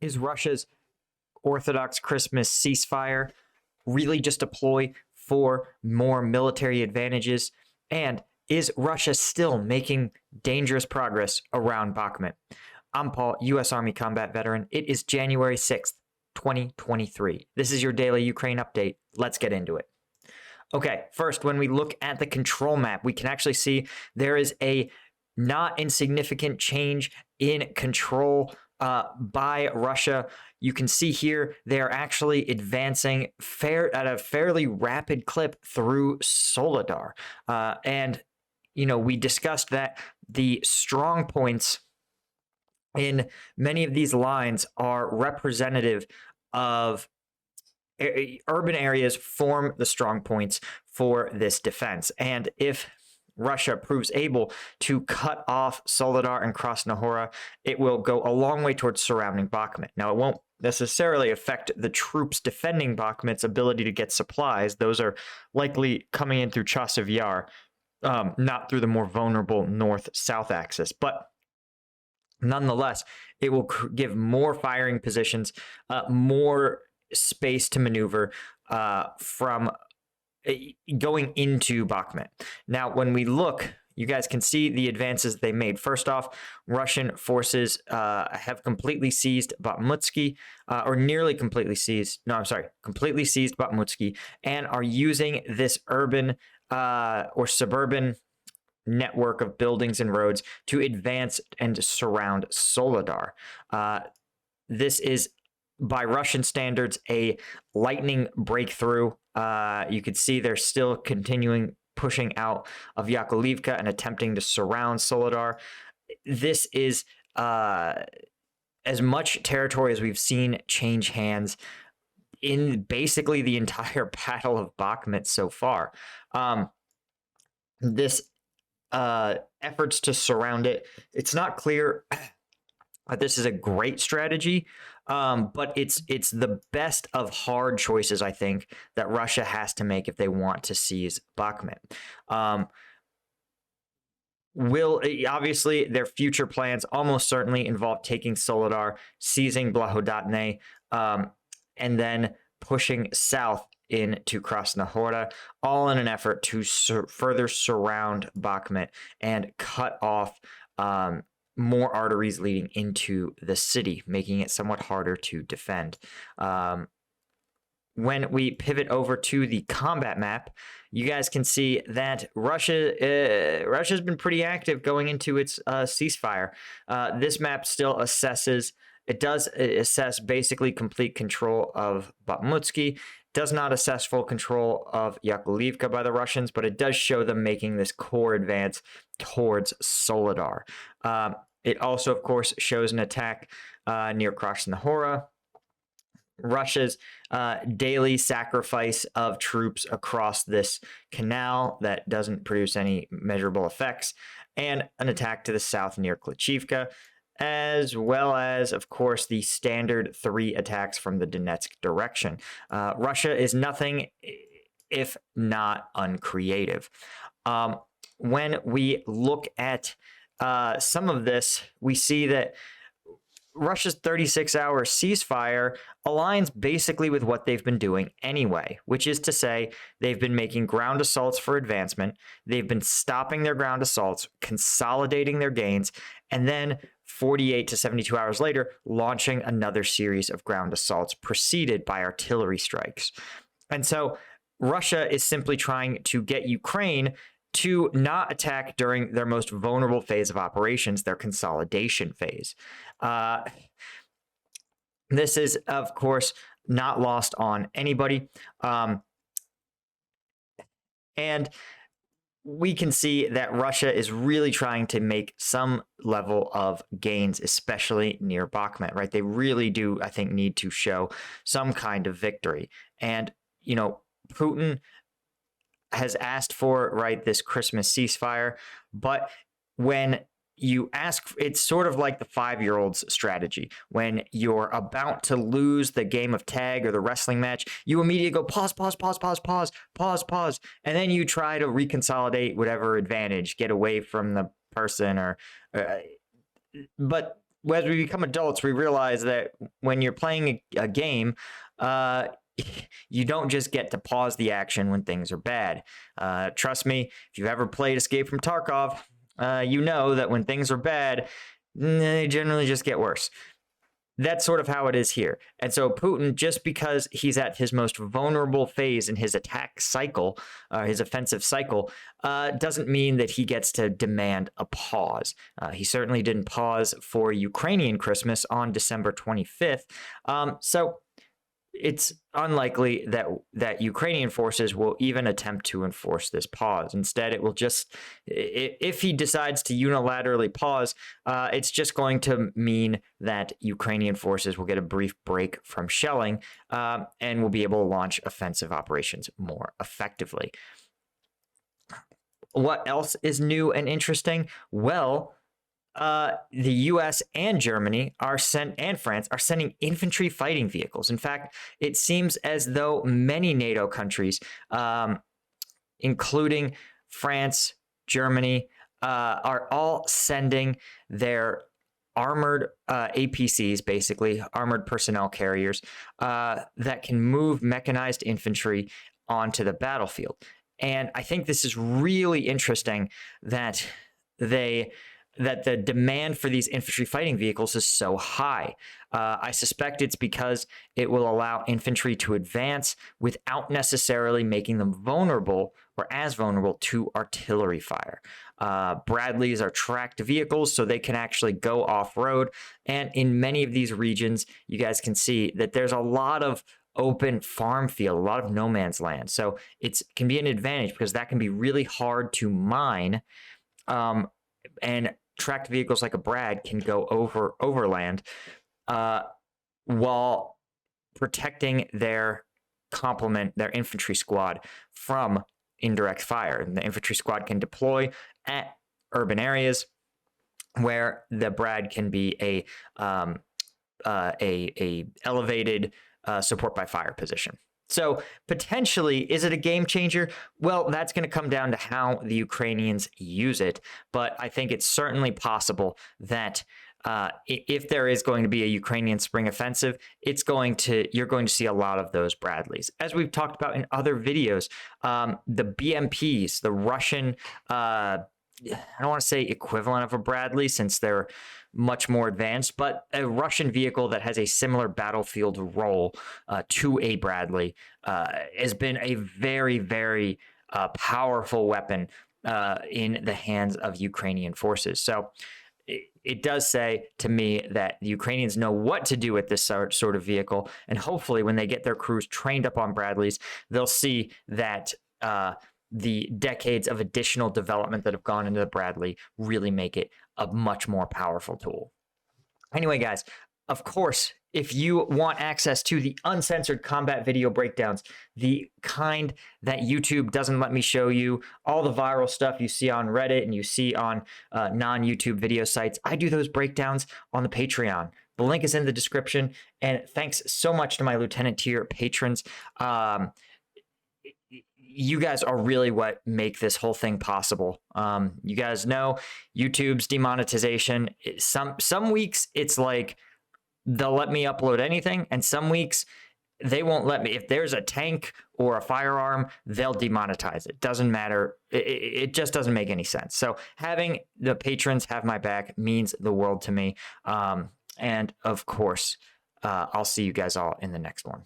Is Russia's Orthodox Christmas ceasefire really just a ploy for more military advantages? And is Russia still making dangerous progress around Bakhmut? I'm Paul, U.S. Army combat veteran. It is January 6th, 2023. This is your daily Ukraine update. Let's get into it. Okay, first, when we look at the control map, we can actually see there is a not insignificant change in control by Russia. You can see here they are actually advancing at a fairly rapid clip through Solidar. And, we discussed that the strong points in many of these lines are representative of urban areas form the strong points for this defense. And if Russia proves able to cut off Solidar and Krasnohora, it will go a long way towards surrounding Bakhmut. Now, it won't necessarily affect the troops defending Bakhmut's ability to get supplies. Those are likely coming in through Chasiv Yar, not through the more vulnerable north-south axis. But nonetheless, it will give more firing positions, more space to maneuver from going into Bakhmut. Now, when we look, you guys can see the advances they made. First off, Russian forces have completely seized Bakhmutsky, or nearly completely seized. No, I'm sorry, completely seized Bakhmutsky, and are using this urban or suburban network of buildings and roads to advance and surround Solidar. This is, by Russian standards, a lightning breakthrough. You can see they're still continuing pushing out of Yakovlivka and attempting to surround Solidar. This is as much territory as we've seen change hands in basically the entire Battle of Bakhmut so far. This efforts to surround it, it's not clear that this is a great strategy, but it's the best of hard choices, I think, that Russia has to make if they want to seize Bakhmut. Obviously, their future plans almost certainly involve taking Solidar, seizing Blahodatne, and then pushing south into Krasnohora, all in an effort to further surround Bakhmut and cut off more arteries leading into the city, making it somewhat harder to defend. When we pivot over to the combat map, you guys can see that Russia's been pretty active going into its ceasefire. This map still assesses. It does assess basically complete control of Bakhmutsky. Does not assess full control of Yakovlivka by the Russians, but it does show them making this core advance towards Solidar. It also, of course, shows an attack near Krasnohora. Russia's daily sacrifice of troops across this canal that doesn't produce any measurable effects, and an attack to the south near Klachivka, as well as, of course, the standard 3 attacks from the Donetsk direction. Russia is nothing if not uncreative. When we look at some of this, we see that Russia's 36-hour ceasefire aligns basically with what they've been doing anyway, which is to say they've been making ground assaults for advancement, they've been stopping their ground assaults, consolidating their gains, and then 48 to 72 hours later, launching another series of ground assaults preceded by artillery strikes. And so Russia is simply trying to get Ukraine to not attack during their most vulnerable phase of operations, their consolidation phase. This is, of course, not lost on anybody. And we can see that Russia is really trying to make some level of gains, especially near Bakhmut, right? They really do, I think, need to show some kind of victory. And, Putin has asked for, right, this Christmas ceasefire, but when you ask, it's sort of like the 5-year-old's strategy. When you're about to lose the game of tag or the wrestling match, you immediately go pause, and then you try to reconsolidate whatever advantage, get away from the person, but as we become adults, we realize that when you're playing a game, you don't just get to pause the action when things are bad. Trust me, if you've ever played Escape from Tarkov, you know that when things are bad, they generally just get worse. That's sort of how it is here. And so Putin, just because he's at his most vulnerable phase in his attack cycle, his offensive cycle, doesn't mean that he gets to demand a pause. He certainly didn't pause for Ukrainian Christmas on December 25th. So it's unlikely that Ukrainian forces will even attempt to enforce this pause. Instead, it will just, if he decides to unilaterally pause, it's just going to mean that Ukrainian forces will get a brief break from shelling and will be able to launch offensive operations more effectively. What else is new and interesting? Well, the U.S. and Germany and France are sending infantry fighting vehicles. In fact, it seems as though many NATO countries, including France, Germany, are all sending their armored APCs, basically armored personnel carriers, that can move mechanized infantry onto the battlefield. And I think this is really interesting that the demand for these infantry fighting vehicles is so high. I suspect it's because it will allow infantry to advance without necessarily making them vulnerable or as vulnerable to artillery fire. Bradleys are tracked vehicles, so they can actually go off-road. And in many of these regions, you guys can see that there's a lot of open farm field, a lot of no man's land. So it can be an advantage because that can be really hard to mine. And tracked vehicles like a Brad can go overland while protecting their complement, their infantry squad, from indirect fire. And the infantry squad can deploy at urban areas where the Brad can be a elevated support by fire position. So potentially, is it a game changer? Well, that's going to come down to how the Ukrainians use it. But I think it's certainly possible that if there is going to be a Ukrainian spring offensive, you're going to see a lot of those Bradleys. As we've talked about in other videos, the BMPs, the Russian, I don't want to say equivalent of a Bradley since they're much more advanced, but a Russian vehicle that has a similar battlefield role to a Bradley has been a very, very powerful weapon in the hands of Ukrainian forces. So it does say to me that the Ukrainians know what to do with this sort of vehicle, and hopefully when they get their crews trained up on Bradleys, they'll see that the decades of additional development that have gone into the Bradley really make it a much more powerful tool. Anyway, guys, of course, if you want access to the uncensored combat video breakdowns, the kind that YouTube doesn't let me show you, all the viral stuff you see on Reddit and you see on non-YouTube video sites, I do those breakdowns on the Patreon. The link is in the description. And thanks so much to my Lieutenant tier patrons. You guys are really what make this whole thing possible. You guys know YouTube's demonetization. Some weeks it's like they'll let me upload anything, and some weeks they won't let me. If there's a tank or a firearm, they'll demonetize it. Doesn't matter. It just doesn't make any sense. So having the patrons have my back means the world to me. And of course, I'll see you guys all in the next one.